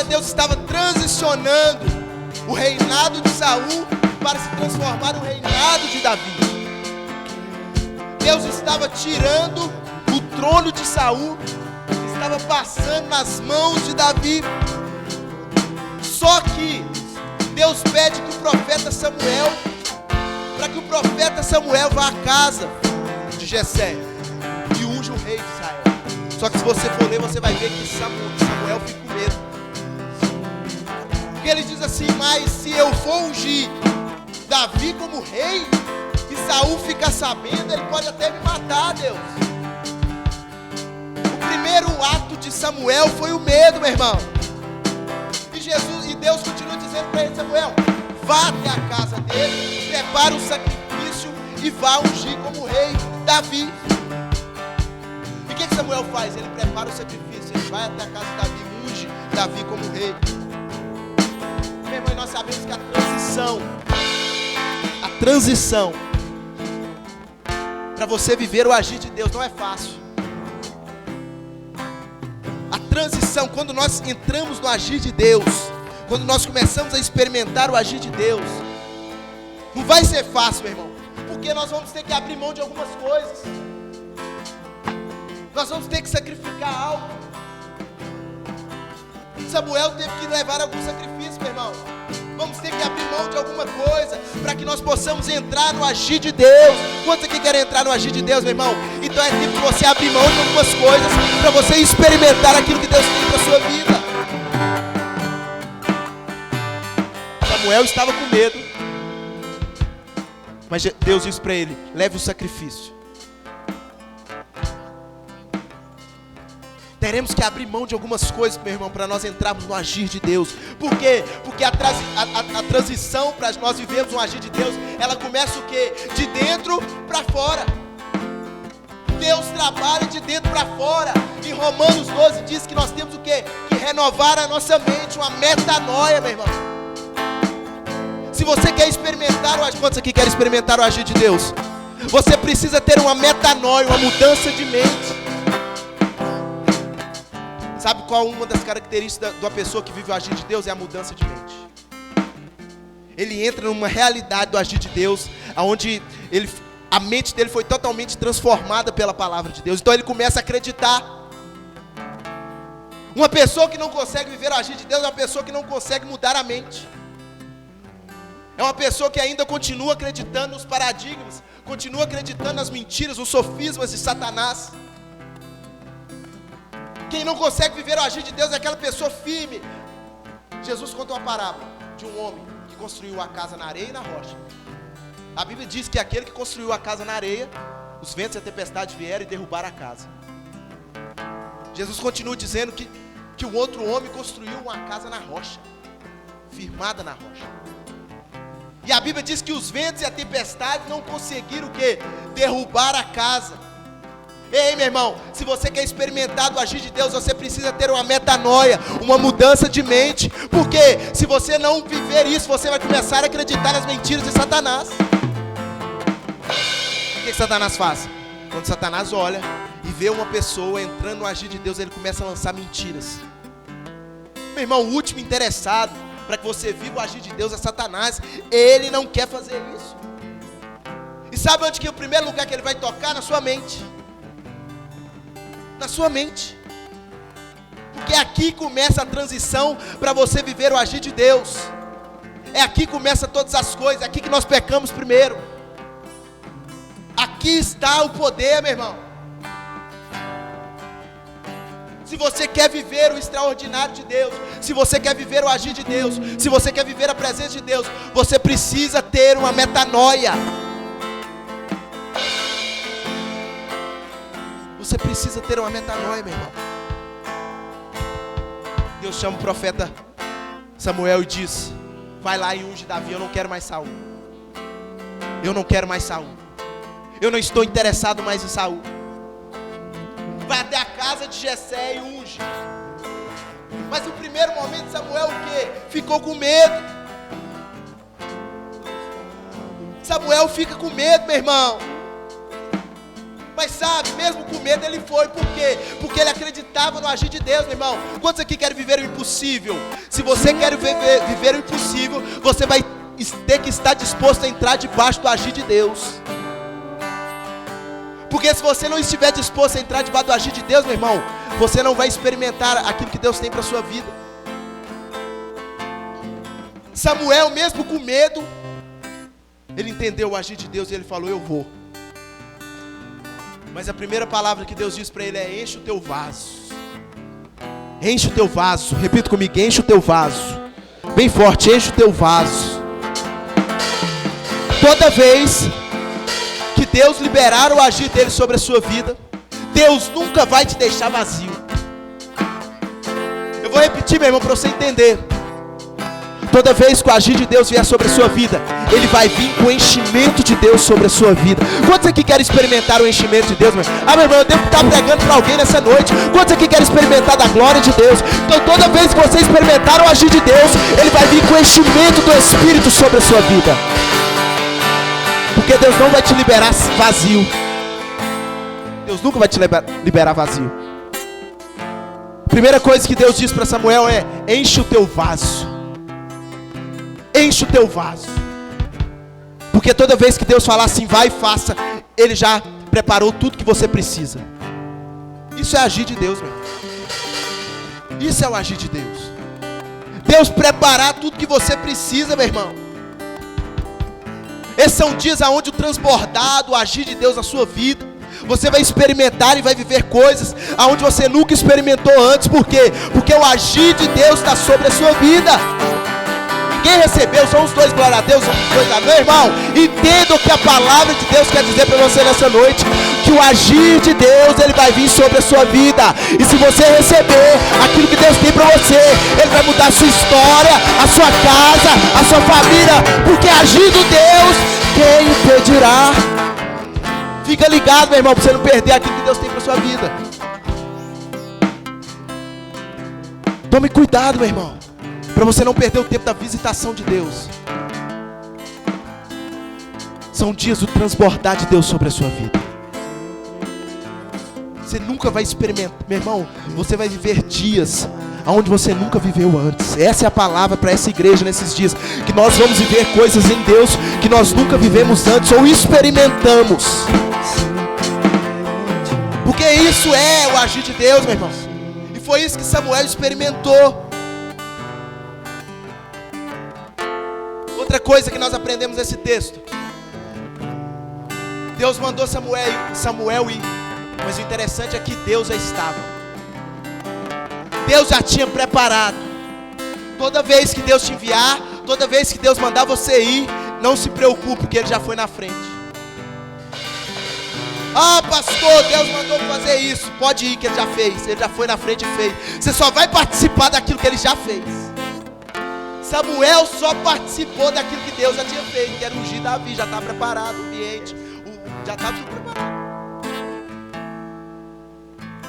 Deus estava transicionando o reinado de Saul para se transformar no reinado de Davi. Deus estava tirando o trono de Saul, estava passando nas mãos de Davi. Só que Deus pede que o profeta Samuel, para que o profeta Samuel vá à casa de Jessé e unja o rei de Israel. Só que se você for ler, você vai ver que Samuel fica com medo. Porque ele diz assim: mas se eu for ungir Davi como rei, e Saul ficar sabendo, ele pode até me matar, Deus. O primeiro ato de Samuel foi o medo, meu irmão. E Deus continua dizendo para ele: Samuel, vá até a casa dele, prepara um sacrifício e vá ungir como rei Davi. E o que Samuel faz? Ele prepara o sacrifício, ele vai até a casa de Davi, unge Davi como rei. Meu irmão, e nós sabemos que a transição para você viver o agir de Deus não é fácil. A transição, quando nós entramos no agir de Deus, quando nós começamos a experimentar o agir de Deus, não vai ser fácil, meu irmão, porque nós vamos ter que abrir mão de algumas coisas, nós vamos ter que sacrificar algo. Samuel teve que levar algum sacrifício, meu irmão. Vamos ter que abrir mão de alguma coisa para que nós possamos entrar no agir de Deus. Quantos aqui querem entrar no agir de Deus, meu irmão? Então é tempo de você abrir mão de algumas coisas para você experimentar aquilo que Deus tem para a sua vida. Samuel estava com medo, mas Deus disse para ele: leve o sacrifício. Teremos que abrir mão de algumas coisas, meu irmão, para nós entrarmos no agir de Deus. Por quê? Porque a transição para nós vivermos um agir de Deus, ela começa o quê? De dentro para fora. Deus trabalha de dentro para fora. Em Romanos 12 diz que nós temos o quê? Que renovar a nossa mente, uma metanoia, meu irmão. Se você quer experimentar o agir, quantos aqui querem experimentar o agir de Deus? Você precisa ter uma metanoia, uma mudança de mente. Sabe qual uma das características de uma pessoa que vive o agir de Deus? É a mudança de mente. Ele entra numa realidade do agir de Deus, onde a mente dele foi totalmente transformada pela palavra de Deus. Então ele começa a acreditar. Uma pessoa que não consegue viver o agir de Deus é uma pessoa que não consegue mudar a mente. É uma pessoa que ainda continua acreditando nos paradigmas, continua acreditando nas mentiras, nos sofismas de Satanás. Quem não consegue viver o agir de Deus é aquela pessoa firme. Jesus conta uma parábola de um homem que construiu a casa na areia e na rocha. A Bíblia diz que aquele que construiu a casa na areia, os ventos e a tempestade vieram e derrubaram a casa. Jesus continua dizendo que o outro homem construiu uma casa na rocha, firmada na rocha. E a Bíblia diz que os ventos e a tempestade não conseguiram o quê? Derrubar a casa. Ei, meu irmão, se você quer experimentar do agir de Deus, você precisa ter uma metanoia, uma mudança de mente. Porque se você não viver isso, você vai começar a acreditar nas mentiras de Satanás. O que Satanás faz? Quando Satanás olha e vê uma pessoa entrando no agir de Deus, ele começa a lançar mentiras. Meu irmão, o último interessado para que você viva o agir de Deus é Satanás. Ele não quer fazer isso. E sabe onde que é o primeiro lugar que ele vai tocar? Na sua mente. Na sua mente. Porque aqui começa a transição para você viver o agir de Deus. É aqui que começa todas as coisas. É aqui que nós pecamos primeiro. Aqui está o poder, meu irmão. Se você quer viver o extraordinário de Deus, se você quer viver o agir de Deus, se você quer viver a presença de Deus, você precisa ter uma metanoia. Você precisa ter uma metanoia, meu irmão. Deus chama o profeta Samuel e diz: vai lá e unge Davi, eu não quero mais Saul. Eu não quero mais Saul. Eu não estou interessado mais em Saul. Vai até a casa de Jessé e unge. Mas no primeiro momento Samuel o quê? Ficou com medo. Samuel fica com medo, meu irmão. Mas sabe, mesmo com medo ele foi. Por quê? Porque ele acreditava no agir de Deus, meu irmão. Quantos aqui querem viver o impossível? Se você quer viver o impossível, você vai ter que estar disposto a entrar debaixo do agir de Deus. Porque se você não estiver disposto a entrar debaixo do agir de Deus, meu irmão, você não vai experimentar aquilo que Deus tem para a sua vida. Samuel, mesmo com medo, ele entendeu o agir de Deus e ele falou: eu vou. Mas a primeira palavra que Deus diz para ele é: enche o teu vaso. Enche o teu vaso. Repita comigo: enche o teu vaso. Bem forte: enche o teu vaso. Toda vez que Deus liberar o agir dele sobre a sua vida, Deus nunca vai te deixar vazio. Eu vou repetir, meu irmão, para você entender. Toda vez que o agir de Deus vier sobre a sua vida, ele vai vir com o enchimento de Deus sobre a sua vida. Quantos aqui querem experimentar o enchimento de Deus, meu irmão? Ah, meu irmão, eu devo estar pregando para alguém nessa noite. Quantos aqui querem experimentar da glória de Deus? Então toda vez que você experimentar o agir de Deus, ele vai vir com o enchimento do Espírito sobre a sua vida. Porque Deus não vai te liberar vazio. Deus nunca vai te liberar vazio. Primeira coisa que Deus diz para Samuel é: enche o teu vaso. Enche o teu vaso. Porque toda vez que Deus falar assim, vai e faça, ele já preparou tudo que você precisa. Isso é agir de Deus, meu irmão. Isso é o agir de Deus. Deus preparar tudo que você precisa, meu irmão. Esses são dias onde o transbordado, o agir de Deus na sua vida, você vai experimentar e vai viver coisas aonde você nunca experimentou antes. Por quê? Porque o agir de Deus está sobre a sua vida. Quem recebeu, são os dois, glória a Deus, são os dois, meu irmão. Entenda o que a palavra de Deus quer dizer para você nessa noite. Que o agir de Deus, ele vai vir sobre a sua vida. E se você receber aquilo que Deus tem para você, ele vai mudar a sua história, a sua casa, a sua família. Porque agindo Deus, quem impedirá? Fica ligado, meu irmão, para você não perder aquilo que Deus tem para sua vida. Tome cuidado, meu irmão, para você não perder o tempo da visitação de Deus. São dias do transbordar de Deus sobre a sua vida. Você nunca vai experimentar, meu irmão, você vai viver dias onde você nunca viveu antes. Essa é a palavra para essa igreja nesses dias. Que nós vamos viver coisas em Deus que nós nunca vivemos antes ou experimentamos. Porque isso é o agir de Deus, meu irmão. E foi isso que Samuel experimentou. Outra coisa que nós aprendemos nesse texto: Deus mandou Samuel ir, mas o interessante é que Deus já estava. Deus já tinha preparado. Toda vez que Deus te enviar, toda vez que Deus mandar você ir, não se preocupe, porque Ele já foi na frente. Ah, pastor, Deus mandou fazer isso. Pode ir, que Ele já fez. Ele já foi na frente e fez. Você só vai participar daquilo que Ele já fez. Samuel só participou daquilo que Deus já tinha feito, que era ungir Davi. Já estava preparado o ambiente, já estava tudo preparado.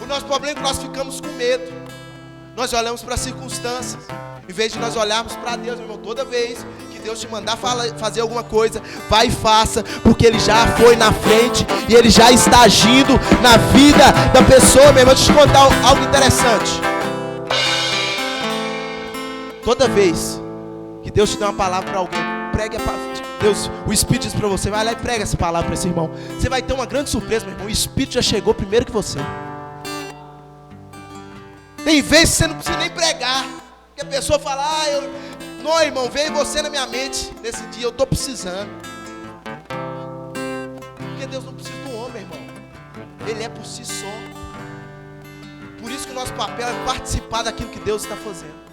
O nosso problema é que nós ficamos com medo. Nós olhamos para as circunstâncias, em vez de nós olharmos para Deus, meu irmão. Toda vez que Deus te mandar fazer alguma coisa, vai e faça, porque Ele já foi na frente e Ele já está agindo na vida da pessoa, meu irmão. Deixa eu te contar algo interessante. Toda vez que Deus te dá uma palavra para alguém, pregue a palavra. Deus, o Espírito diz para você, vai lá e prega essa palavra para esse irmão. Você vai ter uma grande surpresa, meu irmão. O Espírito já chegou primeiro que você. Tem vezes que você não precisa nem pregar, que a pessoa fala: não, irmão, veio você na minha mente nesse dia, eu estou precisando. Porque Deus não precisa do homem, irmão. Ele é por si só. Por isso que o nosso papel é participar daquilo que Deus está fazendo.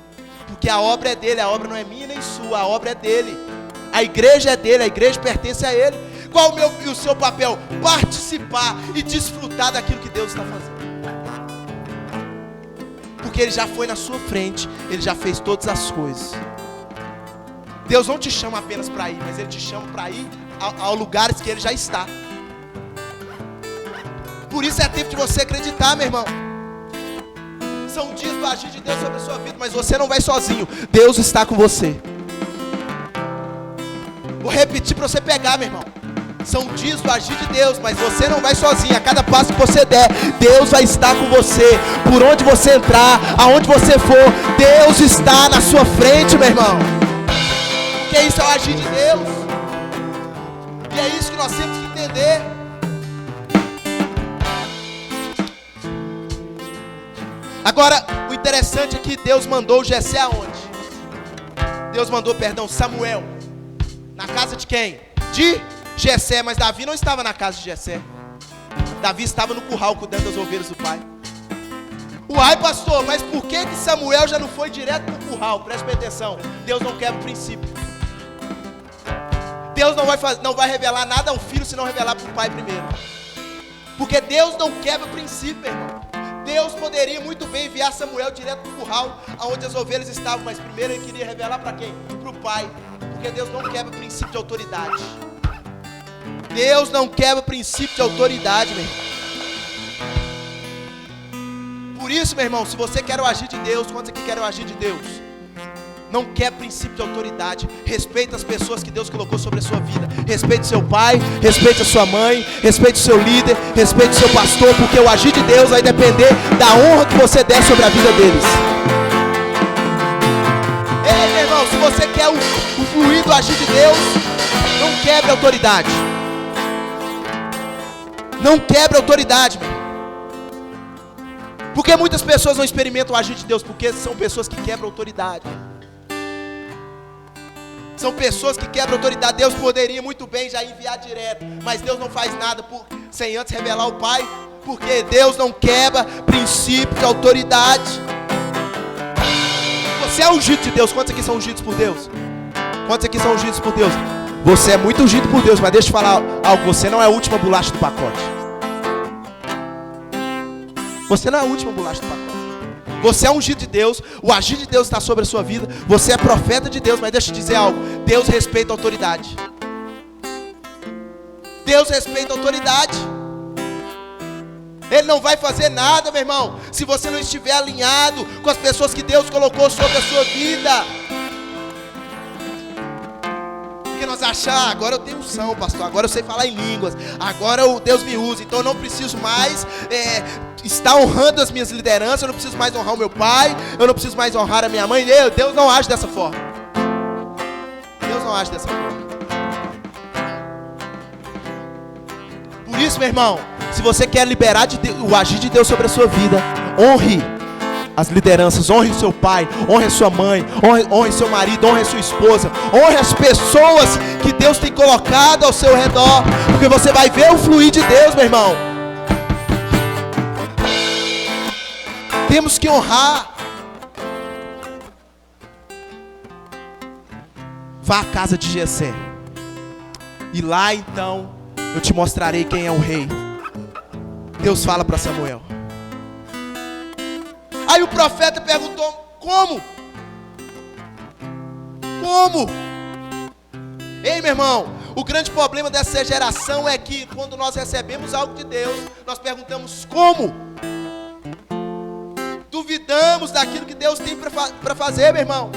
Porque a obra é dele, a obra não é minha nem sua, a obra é dele. A igreja é dele, a igreja pertence a ele. Qual o meu e o seu papel? Participar e desfrutar daquilo que Deus está fazendo. Porque Ele já foi na sua frente, Ele já fez todas as coisas. Deus não te chama apenas para ir, mas Ele te chama para ir a lugares que Ele já está. Por isso é tempo de você acreditar, meu irmão. São dias do agir de Deus sobre a sua vida, mas você não vai sozinho. Deus está com você. Vou repetir para você pegar, meu irmão. São dias do agir de Deus, mas você não vai sozinho. A cada passo que você der, Deus vai estar com você. Por onde você entrar, aonde você for, Deus está na sua frente, meu irmão. Porque isso é o agir de Deus. E é isso que nós temos que entender. Agora, o interessante é que Deus mandou Jessé aonde? Deus mandou, Samuel. Na casa de quem? De Jessé, mas Davi não estava na casa de Jessé. Davi estava no curral cuidando das ovelhas do pai. Uai, pastor, mas por que Samuel já não foi direto para o curral? Preste atenção, Deus não quebra o princípio. Deus não vai revelar nada ao filho se não revelar para o pai primeiro. Porque Deus não quebra o princípio, irmão. Deus poderia muito bem enviar Samuel direto para o curral, onde as ovelhas estavam, mas primeiro ele queria revelar para quem? Para o pai. Porque Deus não quebra o princípio de autoridade. Deus não quebra o princípio de autoridade, meu irmão. Por isso, meu irmão, se você quer o agir de Deus, quantos aqui querem o agir de Deus? Não quebra o princípio de autoridade. Respeita as pessoas que Deus colocou sobre a sua vida. Respeite seu pai, respeite a sua mãe, respeite o seu líder, respeite o seu pastor, porque o agir de Deus vai depender da honra que você der sobre a vida deles. Ei, meu irmão, se você quer o fluir do agir de Deus, não quebre a autoridade. Não quebre a autoridade, meu irmão. Porque muitas pessoas não experimentam o agir de Deus, porque são pessoas que quebram a autoridade. São pessoas que quebram a autoridade. Deus poderia muito bem já enviar direto, mas Deus não faz nada sem antes revelar o Pai, porque Deus não quebra princípio de autoridade. Você é ungido de Deus. Quantos aqui são ungidos por Deus? Quantos aqui são ungidos por Deus? Você é muito ungido por Deus, mas deixa eu falar algo. Você não é a última bolacha do pacote. Você não é a última bolacha do pacote. Você é ungido de Deus. O agir de Deus está sobre a sua vida. Você é profeta de Deus, mas deixa eu te dizer algo. Deus respeita a autoridade. Deus respeita a autoridade. Ele não vai fazer nada, meu irmão, se você não estiver alinhado com as pessoas que Deus colocou sobre a sua vida. Porque nós achamos, agora eu tenho unção, pastor, agora eu sei falar em línguas, agora Deus me usa, então eu não preciso mais estar honrando as minhas lideranças, eu não preciso mais honrar o meu pai, eu não preciso mais honrar a minha mãe. Deus não age dessa forma. Deus não age dessa forma. Por isso, meu irmão, se você quer liberar o agir de Deus sobre a sua vida, honre as lideranças, honre o seu pai, honre a sua mãe, honre seu marido, honre a sua esposa, honre as pessoas que Deus tem colocado ao seu redor, porque você vai ver o fluir de Deus, meu irmão. Temos que honrar. Vá à casa de Jessé, e lá então eu te mostrarei quem é o rei. Deus fala para Samuel. Aí o profeta perguntou: como? Como? Ei, meu irmão, o grande problema dessa geração é que quando nós recebemos algo de Deus, nós perguntamos como? Duvidamos daquilo que Deus tem para fazer, meu irmão.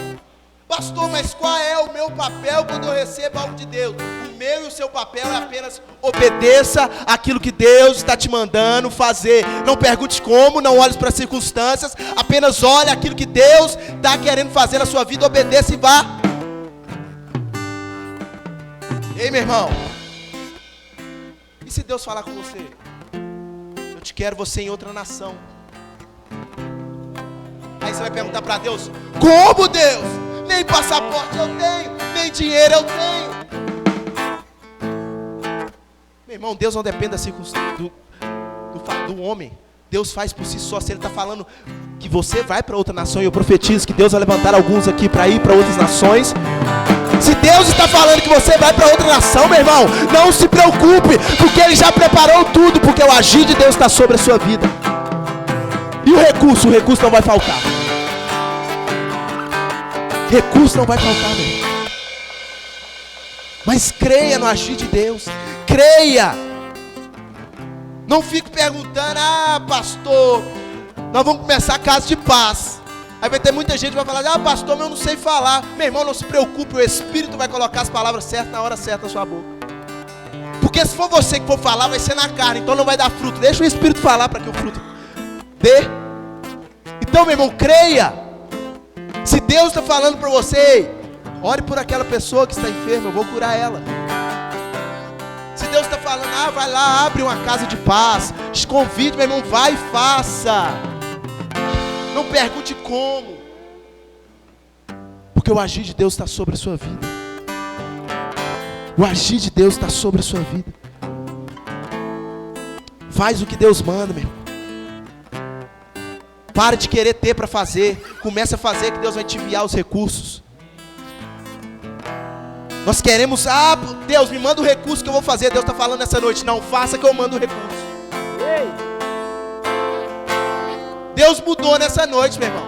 Pastor, mas qual é o meu papel quando eu recebo algo de Deus? O meu e o seu papel é apenas obedeça aquilo que Deus está te mandando fazer. Não pergunte como, não olhe para as circunstâncias, apenas olhe aquilo que Deus está querendo fazer na sua vida, obedeça e vá. Ei, meu irmão, e se Deus falar com você? Eu te quero você em outra nação. Aí você vai perguntar para Deus: como, Deus? Nem passaporte eu tenho, nem dinheiro eu tenho. Meu irmão, Deus não depende da circunstância do homem. Deus faz por si só. Se Ele está falando que você vai para outra nação, e eu profetizo que Deus vai levantar alguns aqui para ir para outras nações. Se Deus está falando que você vai para outra nação, meu irmão, não se preocupe, porque Ele já preparou tudo, porque o agir de Deus está sobre a sua vida. E o recurso não vai faltar. Recurso não vai faltar, meu irmão. Mas creia no agir de Deus. Creia. Não fique perguntando: ah, pastor, nós vamos começar a casa de paz. Aí vai ter muita gente que vai falar: ah, pastor, mas eu não sei falar. Meu irmão, não se preocupe, o Espírito vai colocar as palavras certas na hora certa na sua boca. Porque Porque se for você que for falar, vai ser na carne, então não vai dar fruto. Deixa o Espírito falar para que o fruto dê. Então, meu irmão, creia. Se Deus está falando para você, ore por aquela pessoa que está enferma, eu vou curar ela. Se Deus está falando, vai lá, abre uma casa de paz, te convide, meu irmão, vai e faça. Não pergunte como, porque o agir de Deus está sobre a sua vida. O agir de Deus está sobre a sua vida. Faz o que Deus manda, meu irmão. Para de querer ter para fazer. Comece a fazer, que Deus vai te enviar os recursos. Nós queremos, Deus me manda o recurso que eu vou fazer. Deus está falando essa noite, não, faça que eu mando o recurso. Deus mudou nessa noite, meu irmão.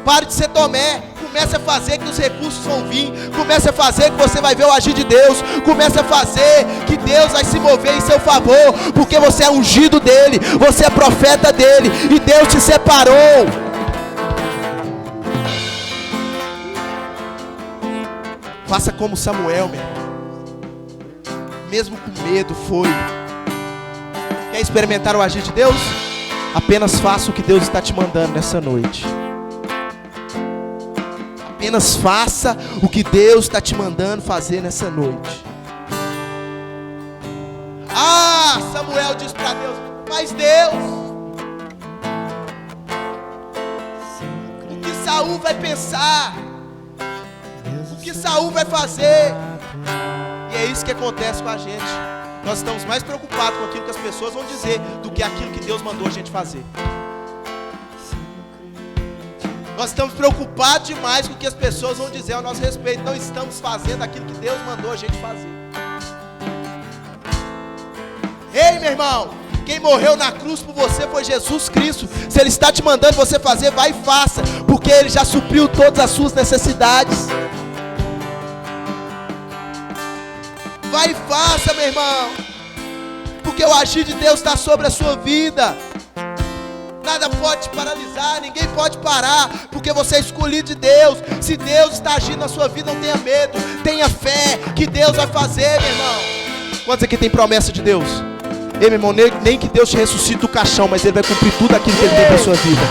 Pare de ser Tomé. Comece a fazer que os recursos vão vir. Comece a fazer que você vai ver o agir de Deus. Comece a fazer que Deus vai se mover em seu favor. Porque você é ungido dele. Você é profeta dele. E Deus te separou. Faça como Samuel, meu irmão. Mesmo com medo, foi. Quer experimentar o agir de Deus? Apenas faça o que Deus está te mandando nessa noite. Apenas faça o que Deus está te mandando fazer nessa noite. Samuel disse para Deus, mas Deus, o que Saul vai pensar? O que Saul vai fazer? E é isso que acontece com a gente. Nós estamos mais preocupados com aquilo que as pessoas vão dizer do que aquilo que Deus mandou a gente fazer. Nós estamos preocupados demais com o que as pessoas vão dizer ao nosso respeito. Não estamos fazendo aquilo que Deus mandou a gente fazer. Ei, meu irmão, quem morreu na cruz por você foi Jesus Cristo. Se Ele está te mandando você fazer, vai e faça, porque Ele já supriu todas as suas necessidades. Vai e faça, meu irmão, porque o agir de Deus está sobre a sua vida. Nada pode te paralisar, ninguém pode parar, porque você é escolhido de Deus. Se Deus está agindo na sua vida, não tenha medo, tenha fé que Deus vai fazer, meu irmão. Quantos aqui tem promessa de Deus? Ei, meu irmão, nem que Deus te ressuscite do caixão, mas Ele vai cumprir tudo aquilo que Ele tem para a sua vida.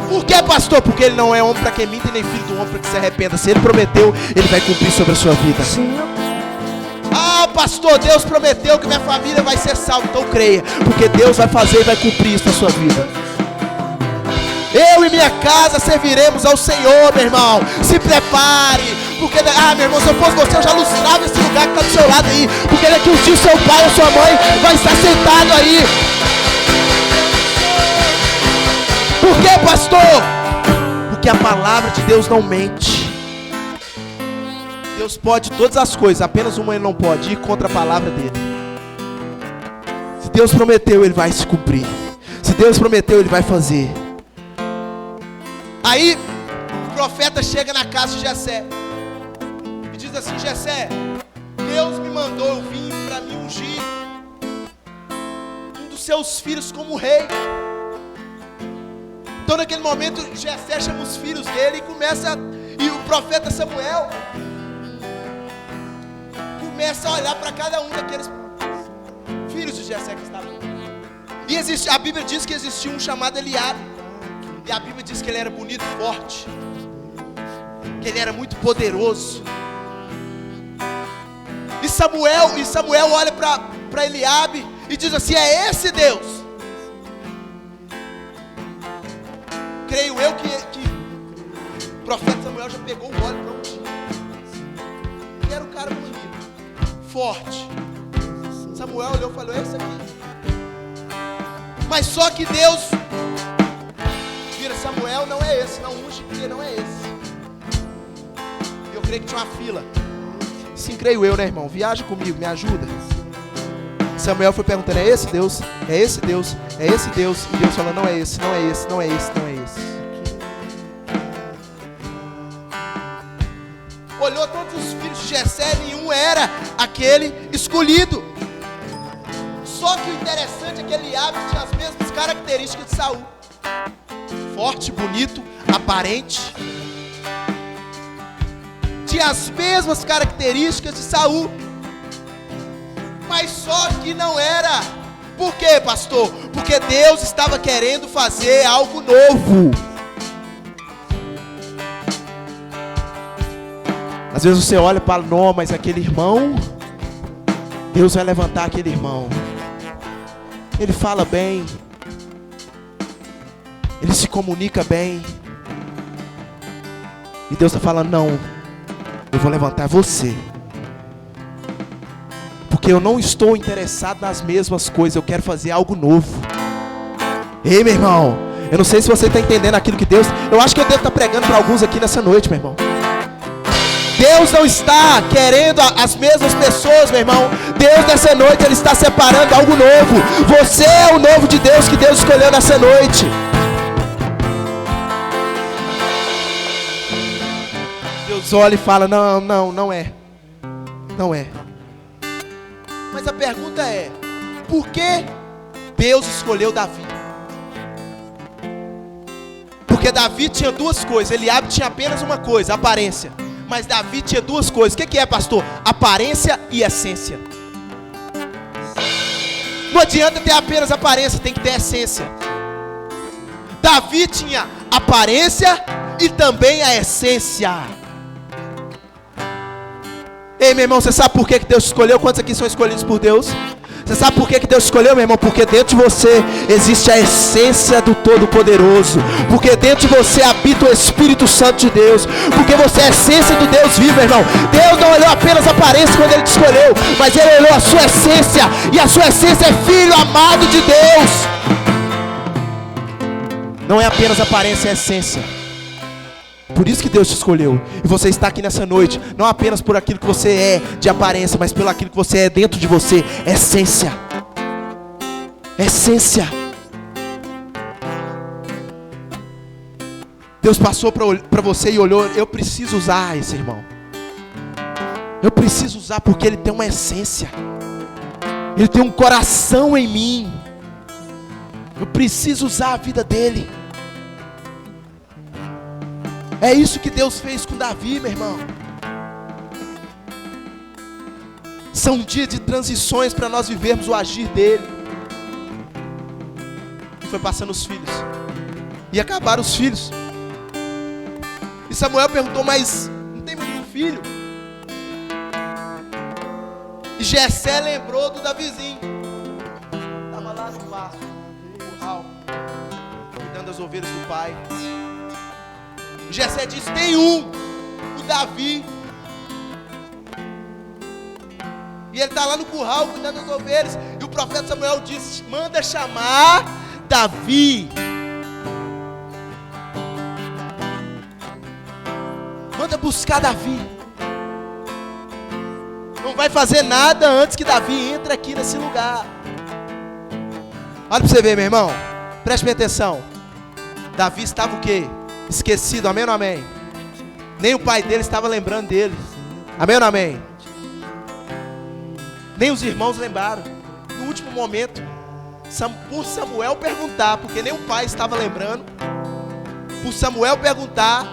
Por que, pastor? Porque Ele não é homem para que minta e nem filho do homem para que se arrependa. Se Ele prometeu, Ele vai cumprir sobre a sua vida. Pastor, Deus prometeu que minha família vai ser salva. Então creia, porque Deus vai fazer e vai cumprir isso na sua vida. Eu e minha casa serviremos ao Senhor, meu irmão. Se prepare, porque, meu irmão, se eu fosse você, eu já lustrava esse lugar que está do seu lado aí. Porque daqui uns dias seu pai ou sua mãe vai estar sentado aí. Por que, pastor? Porque a palavra de Deus não mente. Deus pode todas as coisas, apenas uma Ele não pode, ir contra a palavra dele. Se Deus prometeu, Ele vai se cumprir. Se Deus prometeu, Ele vai fazer. Aí o profeta chega na casa de Jessé e diz assim: Jessé, Deus me mandou, eu vim para me ungir um dos seus filhos como rei. Então naquele momento Jessé chama os filhos dele e o profeta Samuel começa a olhar para cada um daqueles filhos de Jessé que estavam. E a Bíblia diz que existia um chamado Eliabe. E a Bíblia diz que ele era bonito e forte, que ele era muito poderoso. E Samuel olha para Eliabe e diz assim: é esse Deus. Creio eu que o profeta Samuel já pegou o óleo para ungir. Ele era um cara bonito, forte. Samuel olhou e falou: é esse aqui. Mas só que Deus vira: Samuel, não é esse, não unge, porque não é esse. E eu creio que tinha uma fila. Sim, creio eu, né, irmão? Viaja comigo, me ajuda. Samuel foi perguntando: é esse Deus? É esse Deus? É esse Deus? E Deus falando: não é esse, não é esse, não é esse, não é esse. Olhou todos os filhos de Jessé, nenhum era aquele escolhido. Só que o interessante é que Eliabe tinha as mesmas características de Saul: forte, bonito, aparente. tinha as mesmas características de Saul, mas só que não era. Por quê, pastor? Porque Deus estava querendo fazer algo novo. Às vezes você olha e fala, não, mas aquele irmão, Deus vai levantar aquele irmão. Ele fala bem, ele se comunica bem. E Deus está falando, não, eu vou levantar você. Porque eu não estou interessado nas mesmas coisas, eu quero fazer algo novo. Ei, meu irmão, eu não sei se você está entendendo aquilo que Deus... Eu acho que eu devo estar pregando para alguns aqui nessa noite, meu irmão. Deus não está querendo as mesmas pessoas, meu irmão. Deus nessa noite, Ele está separando algo novo. Você é o novo de Deus que Deus escolheu nessa noite. Deus olha e fala, não é. Não é. Mas a pergunta é, por que Deus escolheu Davi? Porque Davi tinha duas coisas. Eliabe tinha apenas uma coisa, aparência. Mas Davi tinha duas coisas. O que é, pastor? Aparência e essência. Não adianta ter apenas aparência, tem que ter essência. Davi tinha aparência e também a essência. Ei, meu irmão, você sabe por que Deus escolheu? Quantos aqui são escolhidos por Deus? Você sabe por que Deus escolheu, meu irmão? Porque dentro de você existe a essência do Todo-Poderoso. Porque dentro de você habita o Espírito Santo de Deus. Porque você é a essência do Deus vivo, meu irmão. Deus não olhou apenas a aparência quando Ele te escolheu, mas Ele olhou a sua essência. E a sua essência é filho amado de Deus. Não é apenas aparência, é essência. Por isso que Deus te escolheu. E você está aqui nessa noite, não apenas por aquilo que você é de aparência, mas pelo aquilo que você é dentro de você. Essência. Essência. Deus passou para você e olhou, eu preciso usar esse irmão. Eu preciso usar porque ele tem uma essência. Ele tem um coração em mim. Eu preciso usar a vida dele. É isso que Deus fez com Davi, meu irmão. São dias de transições para nós vivermos o agir dele. E foi passando os filhos. E acabaram os filhos. E Samuel perguntou, mas não tem nenhum filho? E Jessé lembrou do Davizinho. Estava lá no pasto, no curral, cuidando das ovelhas do pai. Jessé disse, tem um, o Davi. E ele está lá no curral cuidando das ovelhas. E o profeta Samuel disse, manda chamar Davi. Manda buscar Davi. Não vai fazer nada antes que Davi entre aqui nesse lugar. Olha para você ver, meu irmão. Preste bem atenção. Davi estava o quê? Esquecido, amém ou não amém? Nem o pai dele estava lembrando dele. Amém ou não amém? Nem os irmãos lembraram. No último momento, por Samuel perguntar, porque nem o pai estava lembrando, por Samuel perguntar,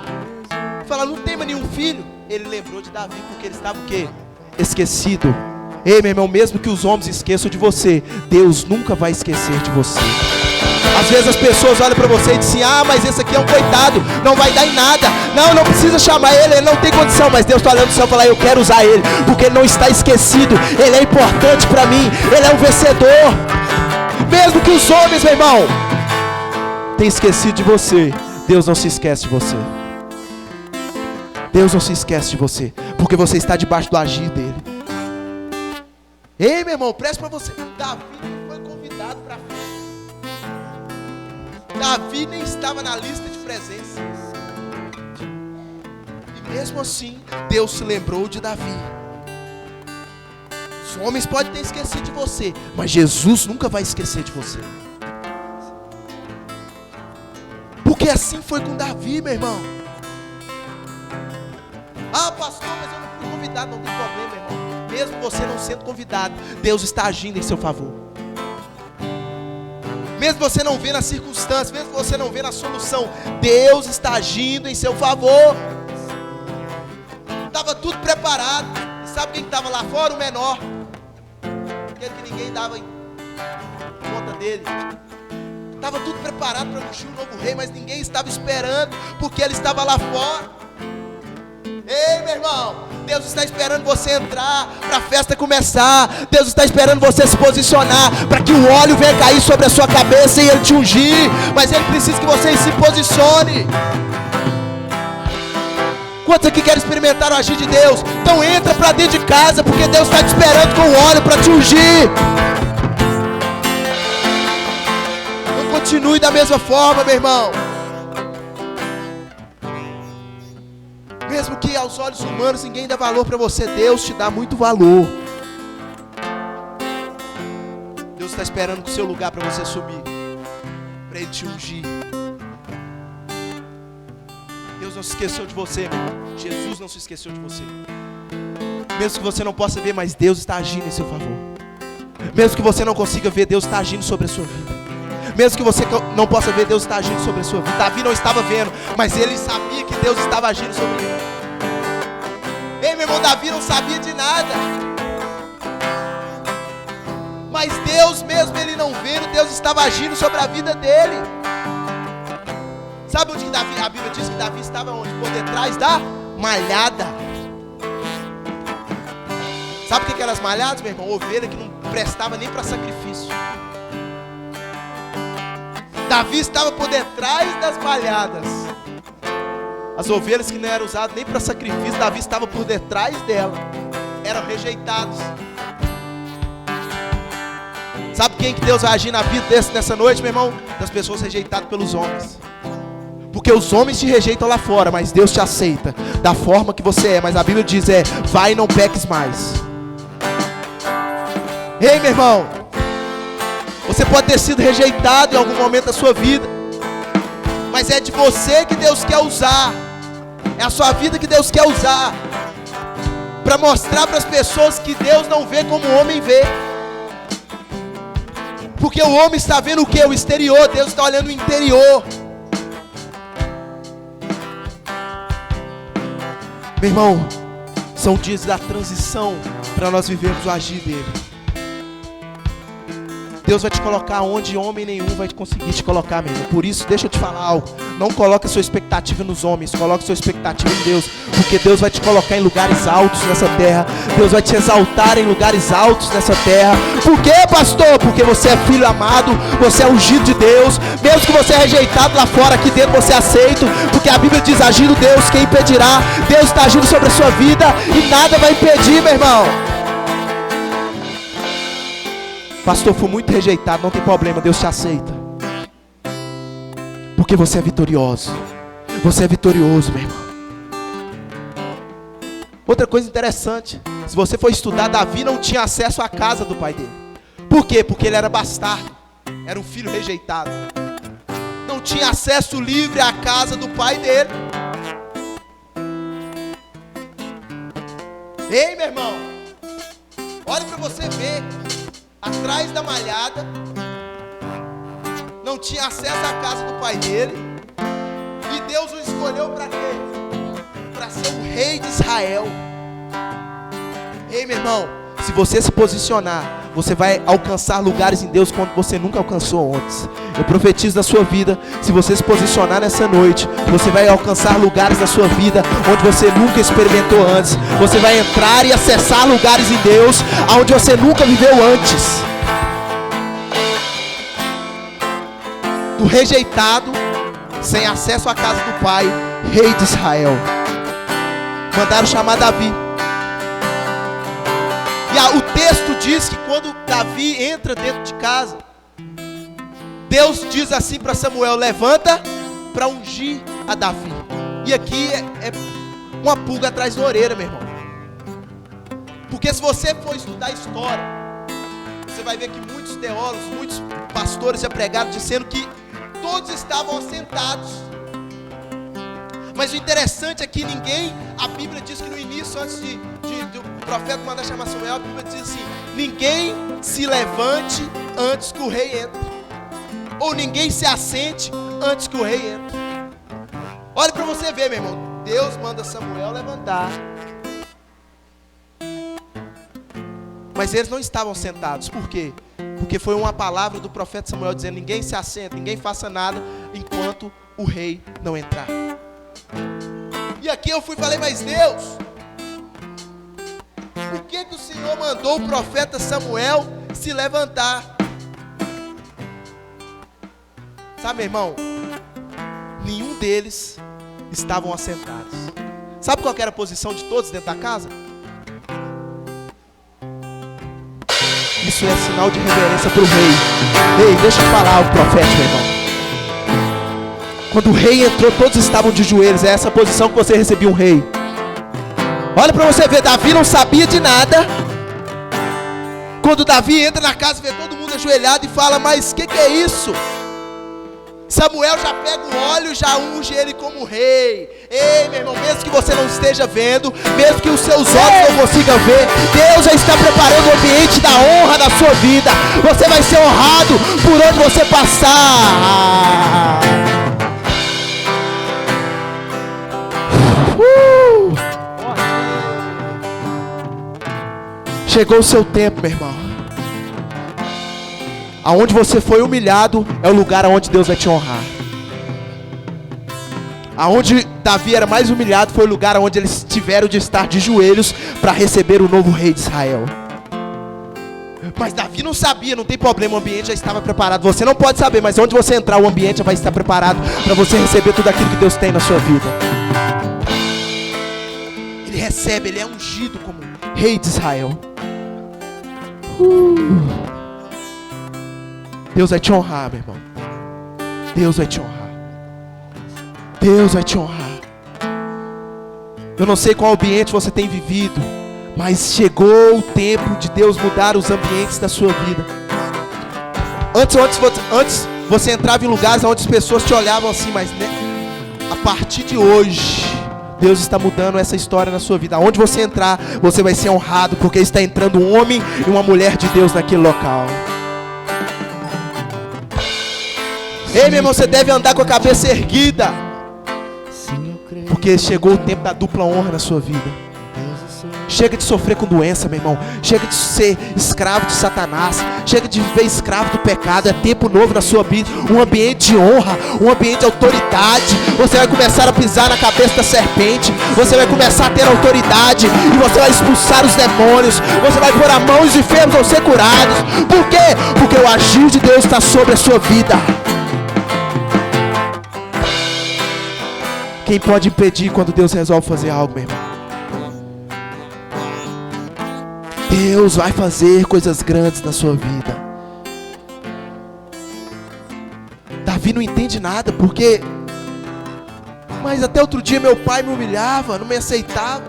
falar, não tem mais nenhum filho. Ele lembrou de Davi, porque ele estava o quê? Esquecido. Ei, meu irmão, mesmo que os homens esqueçam de você, Deus nunca vai esquecer de você. Às vezes as pessoas olham para você e dizem, mas esse aqui é um coitado, não vai dar em nada. Não precisa chamar ele não tem condição. Mas Deus está olhando do céu e fala, eu quero usar ele, porque ele não está esquecido, ele é importante para mim, ele é um vencedor. Mesmo que os homens, meu irmão, tenham esquecido de você, Deus não se esquece de você. Deus não se esquece de você, porque você está debaixo do agir dele. Ei, meu irmão, presta para você, Davi foi convidado para a festa. Davi nem estava na lista de presença. E mesmo assim, Deus se lembrou de Davi. Os homens podem ter esquecido de você, mas Jesus nunca vai esquecer de você. Porque assim foi com Davi, meu irmão. Pastor, mas eu não fui convidado. Não tem problema, irmão. Mesmo você não sendo convidado, Deus está agindo em seu favor. Mesmo você não vendo a circunstância, mesmo você não vendo a solução, Deus está agindo em seu favor. Estava tudo preparado. E sabe quem estava lá fora? O menor. Aquele que ninguém dava conta dele. Estava tudo preparado para ungir o novo rei, mas ninguém estava esperando, porque ele estava lá fora. Ei, meu irmão, Deus está esperando você entrar para a festa começar. Deus está esperando você se posicionar para que o óleo venha cair sobre a sua cabeça e ele te ungir. Mas ele precisa que você se posicione. Quantos aqui querem experimentar o agir de Deus? Então entra para dentro de casa, porque Deus está te esperando com o óleo para te ungir. Não continue da mesma forma, meu irmão. Mesmo que aos olhos humanos ninguém dá valor para você, Deus te dá muito valor. Deus está esperando o seu lugar para você subir, para Ele te ungir. Deus não se esqueceu de você, meu irmão. Jesus não se esqueceu de você. Mesmo que você não possa ver, mas Deus está agindo em seu favor. Mesmo que você não consiga ver, Deus está agindo sobre a sua vida. Mesmo que você não possa ver, Deus está agindo sobre a sua vida. Davi não estava vendo, mas ele sabia que Deus estava agindo sobre ele. Ei, meu irmão, Davi não sabia de nada. Mas Deus, mesmo ele não vendo, Deus estava agindo sobre a vida dele. Sabe onde que Davi, a Bíblia diz que Davi estava onde? Por detrás da malhada. Sabe o que eram as malhadas, meu irmão? Ovelha que não prestava nem para sacrifício. Davi estava por detrás das malhadas. As ovelhas que não eram usadas nem para sacrifício, Davi estava por detrás dela. Eram rejeitados. Sabe quem que Deus vai agir na vida nessa noite, meu irmão? Das pessoas rejeitadas pelos homens. Porque os homens te rejeitam lá fora, mas Deus te aceita da forma que você é. Mas a Bíblia diz vai e não peques mais. Ei, meu irmão, você pode ter sido rejeitado em algum momento da sua vida, mas é de você que Deus quer usar. É a sua vida que Deus quer usar para mostrar para as pessoas que Deus não vê como o homem vê. Porque o homem está vendo o que? O exterior. Deus está olhando o interior. Meu irmão, são dias da transição para nós vivermos o agir dele. Deus vai te colocar onde homem nenhum vai conseguir te colocar, meu irmão. Por isso, deixa eu te falar algo. Não coloque a sua expectativa nos homens, coloque a sua expectativa em Deus. Porque Deus vai te colocar em lugares altos nessa terra. Deus vai te exaltar em lugares altos nessa terra. Por quê, pastor? Porque você é filho amado, você é ungido de Deus. Mesmo que você é rejeitado lá fora, aqui dentro você é aceito. Porque a Bíblia diz, agindo Deus, quem impedirá? Deus está agindo sobre a sua vida e nada vai impedir, meu irmão. Pastor, fui muito rejeitado, não tem problema, Deus te aceita. Porque você é vitorioso. Você é vitorioso, meu irmão. Outra coisa interessante, se você for estudar, Davi não tinha acesso à casa do pai dele. Por quê? Porque ele era bastardo. Era um filho rejeitado. Não tinha acesso livre à casa do pai dele. Ei, meu irmão, olha para você ver. Atrás da malhada, não tinha acesso à casa do pai dele, e Deus o escolheu para quê? Para ser o rei de Israel. Ei, meu irmão, se você se posicionar, você vai alcançar lugares em Deus quando você nunca alcançou antes. Eu profetizo na sua vida, se você se posicionar nessa noite, você vai alcançar lugares na sua vida onde você nunca experimentou antes. Você vai entrar e acessar lugares em Deus onde você nunca viveu antes. Do rejeitado, sem acesso à casa do pai, rei de Israel. Mandaram chamar Davi. E o texto diz que quando Davi entra dentro de casa, Deus diz assim para Samuel, levanta para ungir a Davi. E aqui é uma pulga atrás da orelha, meu irmão. Porque se você for estudar história, você vai ver que muitos teólogos, muitos pastores já pregaram dizendo que todos estavam assentados. Mas o interessante é que a Bíblia diz que no início, antes do profeta mandar chamar Samuel, a Bíblia diz assim, ninguém se levante antes que o rei entre. Ou ninguém se assente antes que o rei entre. Olha para você ver, meu irmão. Deus manda Samuel levantar Mas eles não estavam sentados. Por quê? Porque foi uma palavra do profeta Samuel dizendo: ninguém se assenta, ninguém faça nada enquanto o rei não entrar. E aqui eu fui e falei: mas Deus, por que o Senhor mandou o profeta Samuel se levantar? Sabe, meu irmão, nenhum deles estavam assentados. Sabe qual era a posição de todos dentro da casa? Isso é sinal de reverência para o rei. Ei, deixa eu falar o profeta, meu irmão. Quando o rei entrou, todos estavam de joelhos. É essa posição que você recebia um rei. Olha para você ver, Davi não sabia de nada. Quando Davi entra na casa, vê todo mundo ajoelhado e fala: mas o que é isso? Samuel já pega o óleo e já unge ele como rei. Ei, meu irmão, mesmo que você não esteja vendo, mesmo que os seus olhos não consigam ver, Deus já está preparando o ambiente da honra da sua vida. Você vai ser honrado por onde você passar. Chegou o seu tempo, meu irmão. Aonde você foi humilhado é o lugar aonde Deus vai te honrar. Aonde Davi era mais humilhado foi o lugar onde eles tiveram de estar de joelhos para receber o novo rei de Israel. Mas Davi não sabia, não tem problema, o ambiente já estava preparado. Você não pode saber, mas onde você entrar, o ambiente já vai estar preparado para você receber tudo aquilo que Deus tem na sua vida. Ele recebe, ele é ungido como rei de Israel. Deus vai te honrar, meu irmão. Deus vai te honrar. Deus vai te honrar. Eu não sei qual ambiente você tem vivido, mas chegou o tempo de Deus mudar os ambientes da sua vida. Antes você entrava em lugares onde as pessoas te olhavam assim, mas a partir de hoje Deus está mudando essa história na sua vida. Aonde você entrar, você vai ser honrado, porque está entrando um homem e uma mulher de Deus naquele local. Ei, meu irmão, você deve andar com a cabeça erguida, porque chegou o tempo da dupla honra na sua vida. Chega de sofrer com doença, meu irmão. Chega de ser escravo de Satanás. Chega de viver escravo do pecado. É tempo novo na sua vida. Um ambiente de honra, um ambiente de autoridade. Você vai começar a pisar na cabeça da serpente. Você vai começar a ter autoridade. E você vai expulsar os demônios. Você vai pôr a mão e os enfermos vão ser curados. Por quê? Porque o agir de Deus está sobre a sua vida. Quem pode impedir quando Deus resolve fazer algo, meu irmão? Deus vai fazer coisas grandes na sua vida. Davi não entende nada, porque mas até outro dia meu pai me humilhava, não me aceitava.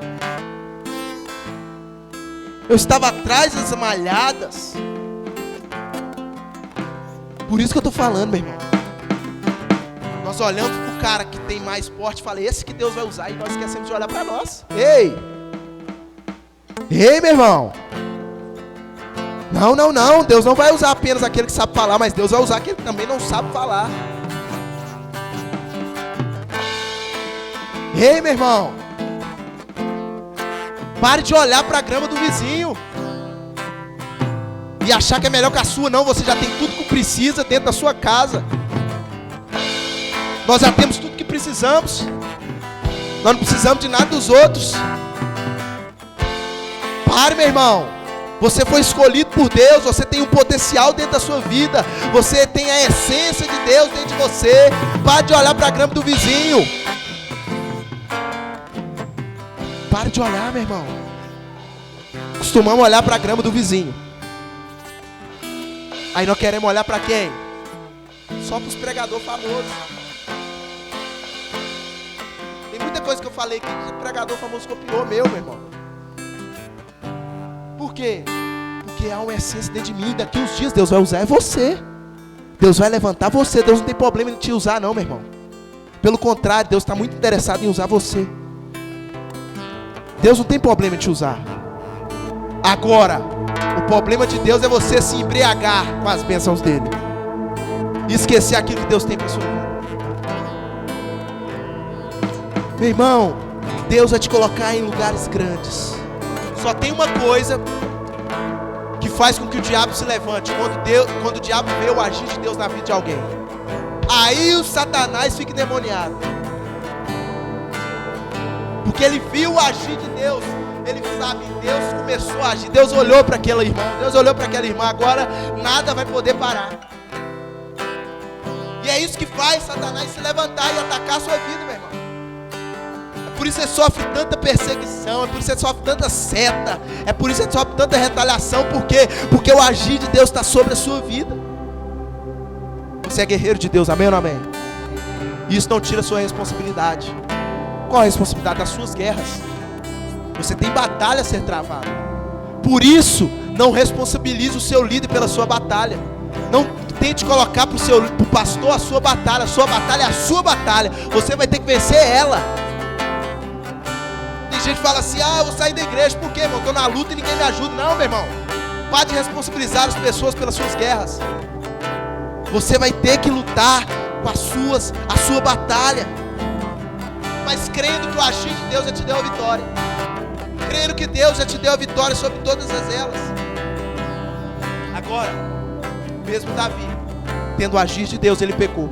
Eu estava atrás das malhadas. Por isso que eu estou falando, meu irmão. Nós olhamos para o cara que tem mais porte e falamos: esse que Deus vai usar, e nós esquecemos de olhar para nós. Ei, meu irmão. Não, Deus não vai usar apenas aquele que sabe falar, mas Deus vai usar aquele que também não sabe falar. Ei, meu irmão, pare de olhar para a grama do vizinho e achar que é melhor que a sua. Não, você já tem tudo que precisa dentro da sua casa. Nós já temos tudo que precisamos. Nós não precisamos de nada dos outros. Pare, meu irmão. Você foi escolhido por Deus. Você tem um potencial dentro da sua vida. Você tem a essência de Deus dentro de você. Pare de olhar para a grama do vizinho. Pare de olhar, meu irmão. Costumamos olhar para a grama do vizinho. Aí nós queremos olhar para quem? Só para os pregadores famosos. Tem muita coisa que eu falei aqui que o pregador famoso copiou meu irmão. Por quê? Porque há uma essência dentro de mim. Daqui uns dias Deus vai usar você. Deus vai levantar você. Deus não tem problema em te usar não, meu irmão. Pelo contrário, Deus está muito interessado em usar você. Deus não tem problema em te usar. Agora, o problema de Deus é você se embriagar com as bênçãos dele e esquecer aquilo que Deus tem para sua vida. Meu irmão, Deus vai te colocar em lugares grandes. Só tem uma coisa faz com que o diabo se levante? Quando o diabo vê o agir de Deus na vida de alguém. Aí o Satanás fica endemoniado. Porque ele viu o agir de Deus. Ele sabe, Deus começou a agir. Deus olhou para aquele irmão. Deus olhou para aquela irmã. Agora nada vai poder parar. E é isso que faz Satanás se levantar e atacar a sua vida, meu irmão. É por isso que você sofre tanta perseguição. É por isso que você sofre tanta seta. É por isso que você sofre tanta retaliação. Por quê? Porque o agir de Deus está sobre a sua vida. Você é guerreiro de Deus, amém ou não amém? E isso não tira a sua responsabilidade. Qual a responsabilidade das suas guerras? Você tem batalha a ser travada. Por isso, não responsabilize o seu líder pela sua batalha. Não tente colocar para o pastor a sua batalha. A sua batalha é a sua batalha. Você vai ter que vencer ela. Tem gente que fala assim: ah, eu vou sair da igreja. Por quê, irmão? Estou na luta e ninguém me ajuda. Não, meu irmão. Pare de responsabilizar as pessoas pelas suas guerras. Você vai ter que lutar com a sua batalha. Mas crendo que o agir de Deus já te deu a vitória. Crendo que Deus já te deu a vitória sobre todas elas. Agora, mesmo Davi, tendo o agir de Deus, ele pecou.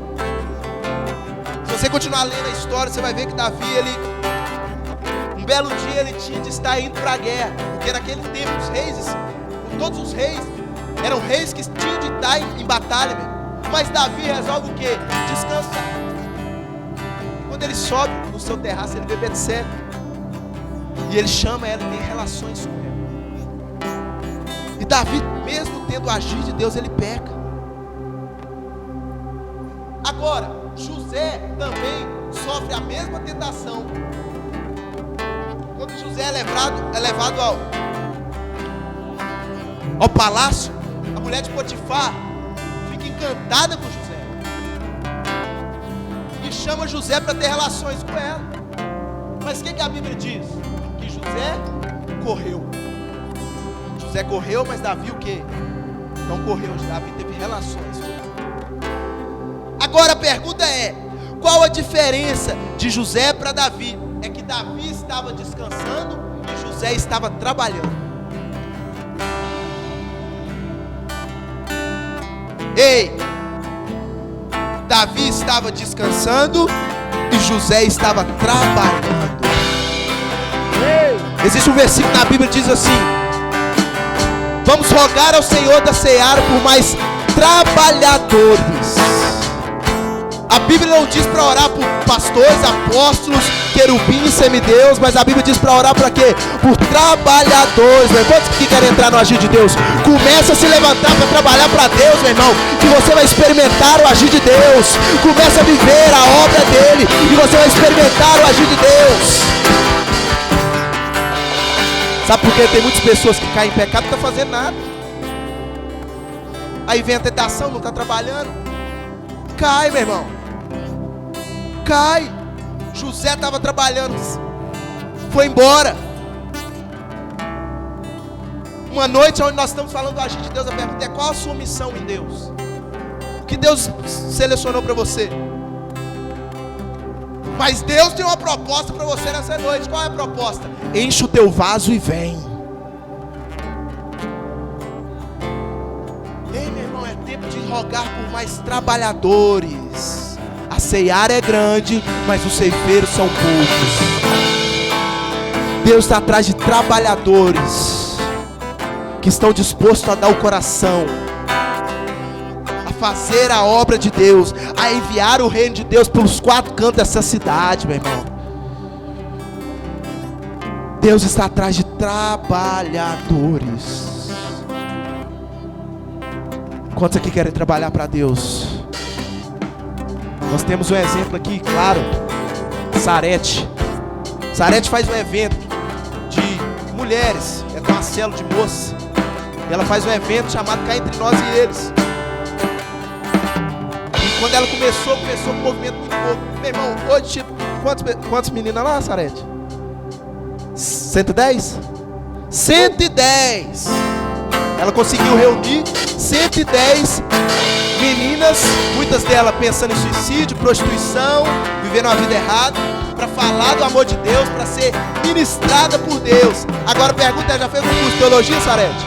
Se você continuar lendo a história, você vai ver que Davi, um belo dia ele tinha de estar indo para a guerra. Porque naquele tempo os reis, todos os reis, eram reis que tinham de estar em batalha mesmo. Mas Davi resolve o quê? Descansar. Quando ele sobe no seu terraço, ele vê Betseba. E ele chama ela e tem relações com ela. E Davi, mesmo tendo o agir de Deus, ele peca. Agora, José também sofre a mesma tentação. Quando José é levado ao palácio, a mulher de Potifar fica encantada com José e chama José para ter relações com ela. Mas o que a Bíblia diz? Que José correu. José correu, mas Davi o quê? Não correu, Davi teve relações com ela. Agora a pergunta é: qual a diferença de José para Davi? É que Davi estava descansando e José estava trabalhando. Ei, Davi estava descansando e José estava trabalhando. Existe um versículo na Bíblia que diz assim: vamos rogar ao Senhor da seara por mais trabalhadores. A Bíblia não diz para orar por pastores, apóstolos, querubins, semideus, mas a Bíblia diz para orar para quê? Por trabalhadores. Quantos que querem entrar no agir de Deus? Começa a se levantar para trabalhar para Deus, meu irmão, que você vai experimentar o agir de Deus. Começa a viver a obra dele e você vai experimentar o agir de Deus. Sabe por quê? Tem muitas pessoas que caem em pecado e não estão fazendo nada. Aí vem a tentação, não está trabalhando. Cai, meu irmão. Cai. José estava trabalhando, foi embora. Uma noite onde nós estamos falando do agir de Deus, a pergunta é: qual a sua missão em Deus? O que Deus selecionou para você? Mas Deus tem uma proposta para você nessa noite. Qual é a proposta? Enche o teu vaso e vem. Ei, meu irmão, é tempo de rogar por mais trabalhadores. A seara é grande, mas os ceifeiros são poucos. Deus está atrás de trabalhadores que estão dispostos a dar o coração, a fazer a obra de Deus, a enviar o reino de Deus pelos quatro cantos dessa cidade, meu irmão. Deus está atrás de trabalhadores. Quantos aqui querem trabalhar para Deus? Nós temos um exemplo aqui, claro. Sarete faz um evento de mulheres. É uma célula de moças. E ela faz um evento chamado Cá Entre Nós e Eles. E quando ela começou com um movimento muito pouco. Meu irmão, hoje tipo, quantas meninas lá, Sarete? 110? 110. Ela conseguiu reunir 110 meninas, muitas delas pensando em suicídio, prostituição, vivendo uma vida errada, para falar do amor de Deus, para ser ministrada por Deus. Agora a pergunta é: já fez um curso de teologia, Sarete?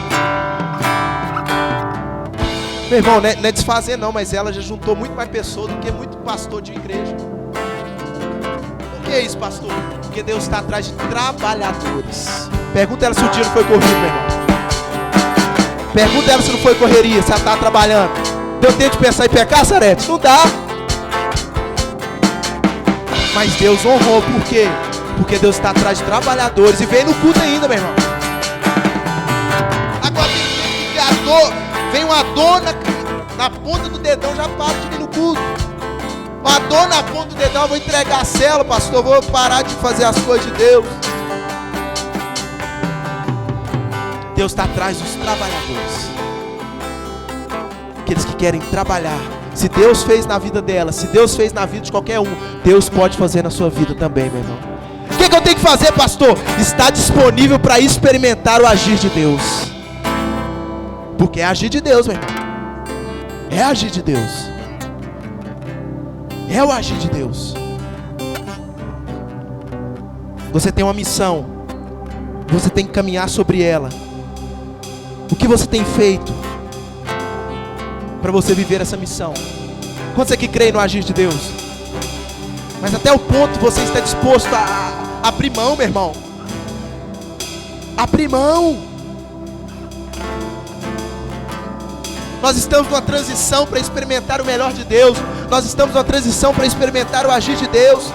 Meu irmão, não é desfazer não, mas ela já juntou muito mais pessoas do que muito pastor de igreja. Por que isso, pastor? Porque Deus está atrás de trabalhadores. Pergunta ela se o dia não foi corrido, meu irmão. Pergunta ela se não foi correria, se ela está trabalhando. Deu tempo de pensar em pecar, Sarete? Não dá. Mas Deus honrou, por quê? Porque Deus está atrás de trabalhadores. E vem no culto ainda, meu irmão. Agora vem uma dor na ponta do dedão, já para de vir no culto. Uma dor na ponta do dedão, eu vou entregar a célula, pastor, eu vou parar de fazer as coisas de Deus. Deus está atrás dos trabalhadores. Aqueles que querem trabalhar. Se Deus fez na vida dela, se Deus fez na vida de qualquer um, Deus pode fazer na sua vida também, meu irmão. O que eu tenho que fazer, pastor? Está disponível para experimentar o agir de Deus. Porque é agir de Deus, meu irmão. É agir de Deus. É o agir de Deus. Você tem uma missão. Você tem que caminhar sobre ela. O que você tem feito para você viver essa missão? Quantos aqui creem no agir de Deus? Mas até o ponto você está disposto a abrir mão, meu irmão. Abrir mão. Nós estamos numa transição para experimentar o melhor de Deus. Nós estamos numa transição para experimentar o agir de Deus.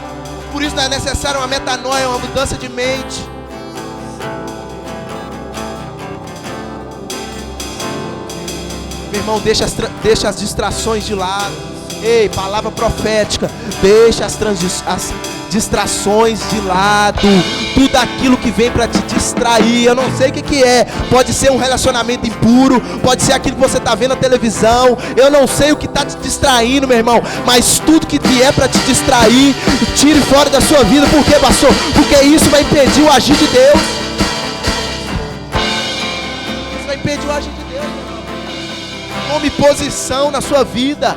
Por isso é necessário uma metanoia, uma mudança de mente. Meu irmão, deixa as distrações de lado. Ei, palavra profética. Deixa as distrações de lado. Tudo aquilo que vem para te distrair. Eu não sei o que é. Pode ser um relacionamento impuro. Pode ser aquilo que você está vendo na televisão. Eu não sei o que está te distraindo, meu irmão. Mas tudo que vier para te distrair, tire fora da sua vida. Por quê, pastor? Porque isso vai impedir o agir de Deus. Isso vai impedir o agir de Deus. Tome posição na sua vida.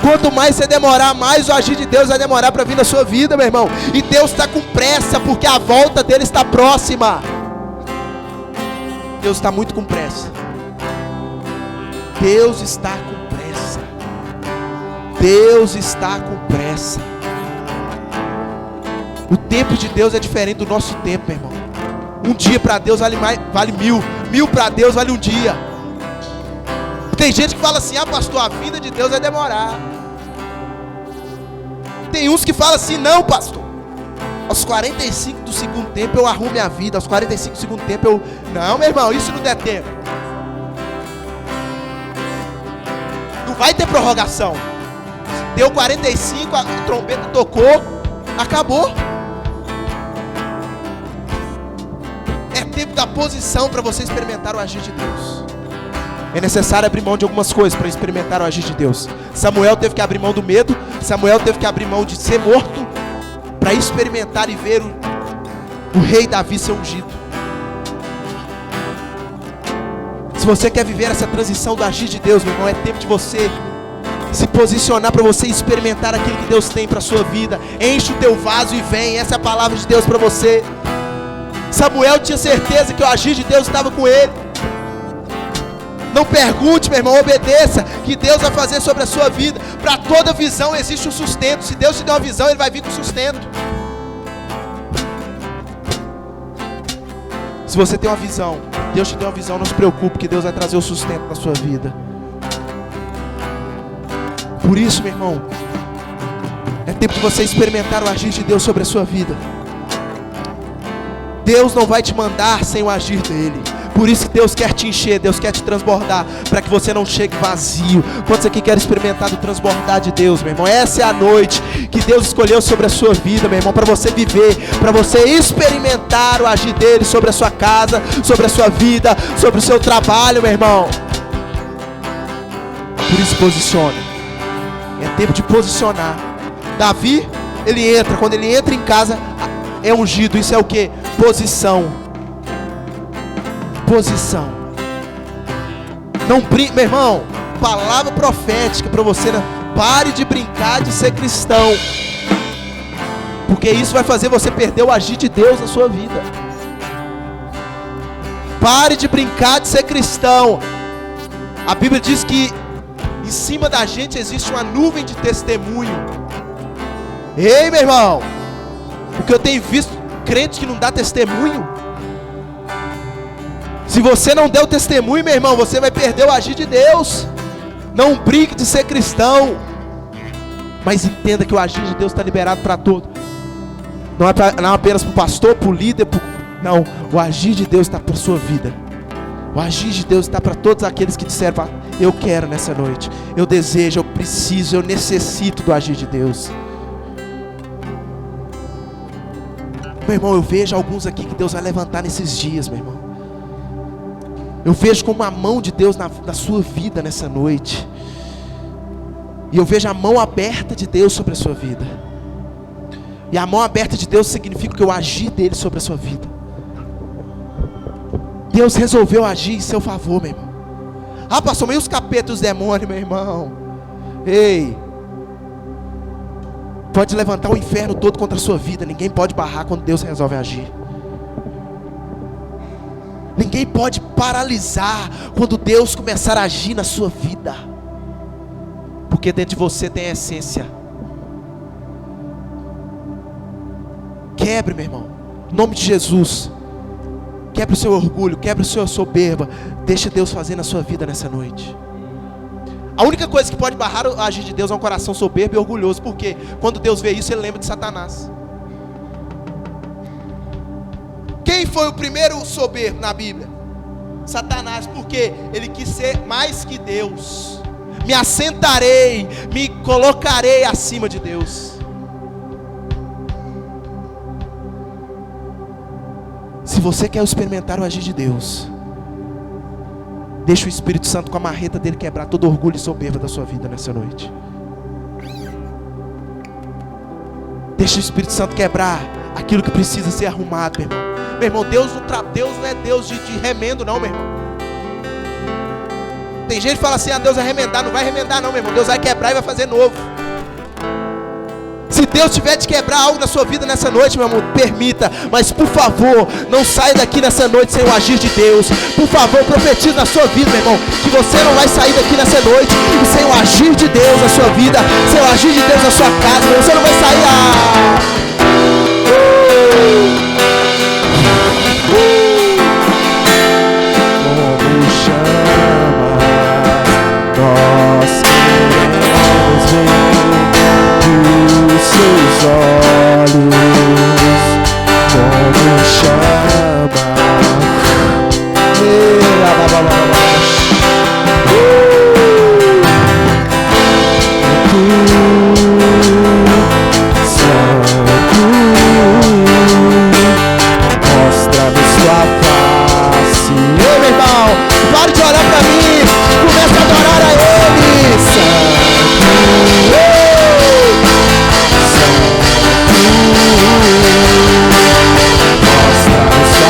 Quanto mais você demorar, mais o agir de Deus vai demorar para vir na sua vida, meu irmão. E Deus está com pressa, porque a volta dele está próxima. Deus está muito com pressa. Deus está com pressa. Deus está com pressa. O tempo de Deus é diferente do nosso tempo, meu irmão. Um dia para Deus vale mil. Mil para Deus vale um dia. Tem gente que fala assim: ah, pastor, a vida de Deus vai demorar. Tem uns que falam assim: não, pastor, aos 45 do segundo tempo eu arrumo minha vida. Aos 45 do segundo tempo eu... Não, meu irmão, isso não der tempo. Não vai ter prorrogação. Deu 45, a trombeta tocou, acabou. É tempo da posição para você experimentar o agir de Deus. É necessário abrir mão de algumas coisas para experimentar o agir de Deus. Samuel teve que abrir mão do medo. Samuel teve que abrir mão de ser morto para experimentar e ver o rei Davi ser ungido. Se você quer viver essa transição do agir de Deus, meu irmão, é tempo de você se posicionar para você experimentar aquilo que Deus tem para a sua vida. Enche o teu vaso e vem. Essa é a palavra de Deus para você. Samuel tinha certeza que o agir de Deus estava com ele. Não pergunte, meu irmão, obedeça, que Deus vai fazer sobre a sua vida. Para toda visão existe um sustento. Se Deus te der uma visão, Ele vai vir com sustento. Se você tem uma visão, Deus te deu uma visão, não se preocupe, que Deus vai trazer o sustento na sua vida. Por isso, meu irmão, é tempo de você experimentar o agir de Deus sobre a sua vida. Deus não vai te mandar sem o agir dEle. Por isso que Deus quer te encher, Deus quer te transbordar, para que você não chegue vazio. Quantos aqui querem experimentar do transbordar de Deus, meu irmão? Essa é a noite que Deus escolheu sobre a sua vida, meu irmão, para você viver, para você experimentar o agir dEle sobre a sua casa, sobre a sua vida, sobre o seu trabalho, meu irmão. Por isso, posicione. É tempo de posicionar. Davi, ele entra, quando ele entra em casa, é ungido. Isso é o que? Posição. Posição. Não brinque, meu irmão. Palavra profética para você, né? Pare de brincar de ser cristão, porque isso vai fazer você perder o agir de Deus na sua vida. Pare de brincar de ser cristão. A Bíblia diz que em cima da gente existe uma nuvem de testemunho. Ei, meu irmão, porque eu tenho visto crente que não dá testemunho. Se você não der o testemunho, meu irmão, você vai perder o agir de Deus. Não brigue de ser cristão, mas entenda que o agir de Deus está liberado para todos. Não apenas para o pastor, para o líder, não, o agir de Deus está para a sua vida. O agir de Deus está para todos aqueles que disseram: eu quero nessa noite, eu desejo, eu preciso, eu necessito do agir de Deus. Meu irmão, eu vejo alguns aqui que Deus vai levantar nesses dias, meu irmão. Eu vejo como a mão de Deus na sua vida nessa noite. E eu vejo a mão aberta de Deus sobre a sua vida. E a mão aberta de Deus significa que eu agir dele sobre a sua vida. Deus resolveu agir em seu favor, meu irmão. Ah, pastor, mas e os capetas e os demônios, meu irmão? Ei, pode levantar o inferno todo contra a sua vida, ninguém pode barrar quando Deus resolve agir. Ninguém pode paralisar quando Deus começar a agir na sua vida. Porque dentro de você tem a essência. Quebre, meu irmão, em nome de Jesus. Quebre o seu orgulho, quebre a sua soberba. Deixa Deus fazer na sua vida nessa noite. A única coisa que pode barrar o agir de Deus é um coração soberbo e orgulhoso. Porque quando Deus vê isso, ele lembra de Satanás. Quem foi o primeiro soberbo na Bíblia? Satanás, porque ele quis ser mais que Deus. Me assentarei, me colocarei acima de Deus. Se você quer experimentar o agir de Deus, deixa o Espírito Santo com a marreta dele quebrar todo orgulho e soberba da sua vida nessa noite. Deixa o Espírito Santo quebrar aquilo que precisa ser arrumado, meu irmão. Meu irmão, Deus não é Deus de remendo não, meu irmão. Tem gente que fala assim: Deus vai remendar. Não vai remendar não, meu irmão. Deus vai quebrar e vai fazer novo. Se Deus tiver de quebrar algo na sua vida nessa noite, meu amor, permita. Mas por favor, não saia daqui nessa noite sem o agir de Deus. Por favor, profetize na sua vida, meu irmão, que você não vai sair daqui nessa noite sem o agir de Deus na sua vida, sem o agir de Deus na sua casa. Você não vai sair Como chamas, nós queremos ver os seus olhos. Como chama, mostra-nos tua face. Ei, meu irmão, pare de olhar para mim, começa a adorar a Ele. Mostra-nos tua face.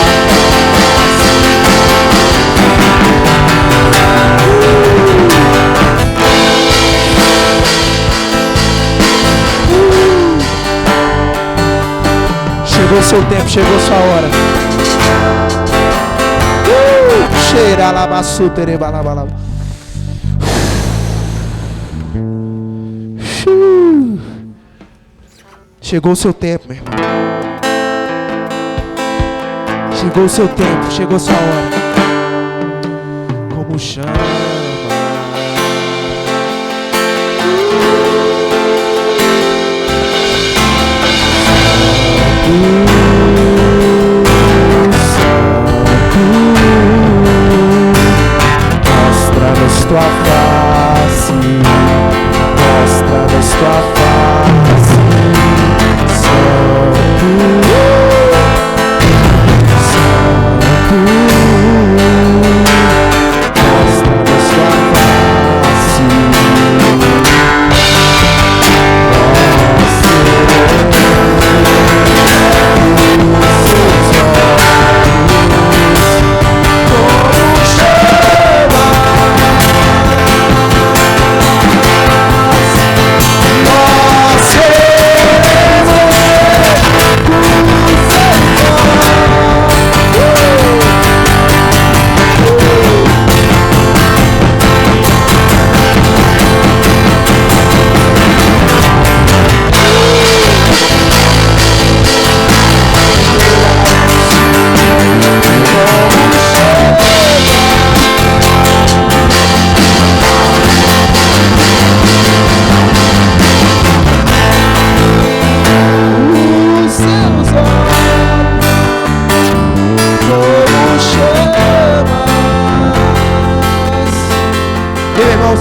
Chegou o seu tempo, chegou a sua hora. Cheira labaçu terebalabalaba. Chegou o seu tempo, meu irmão. Chegou o seu tempo, chegou a sua hora. Como chama. Mostra-nos tua face, mostra-nos tua face, Santo, Santo, mostra-nos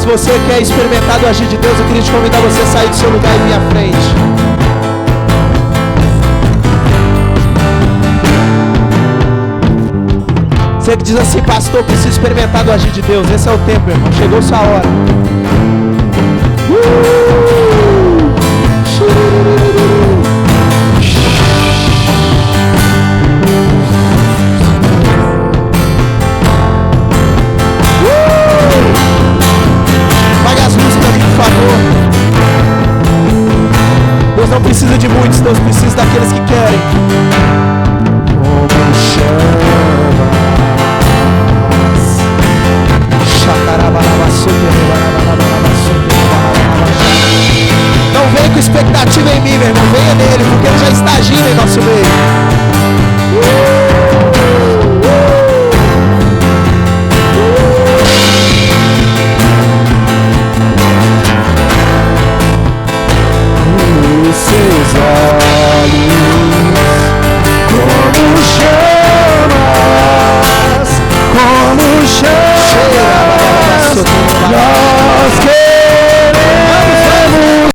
Se você quer experimentar do agir de Deus, eu queria te convidar você a sair do seu lugar e vir à frente. Você que diz assim, pastor, preciso experimentar do agir de Deus. Esse é o tempo, irmão. Chegou sua hora. Apague as luzes pra mim, por favor. Deus não precisa de muitos, Deus precisa daqueles que querem. Como chama. Não vem com expectativa em mim, meu irmão. Venha nele, porque ele já está agindo em nosso meio.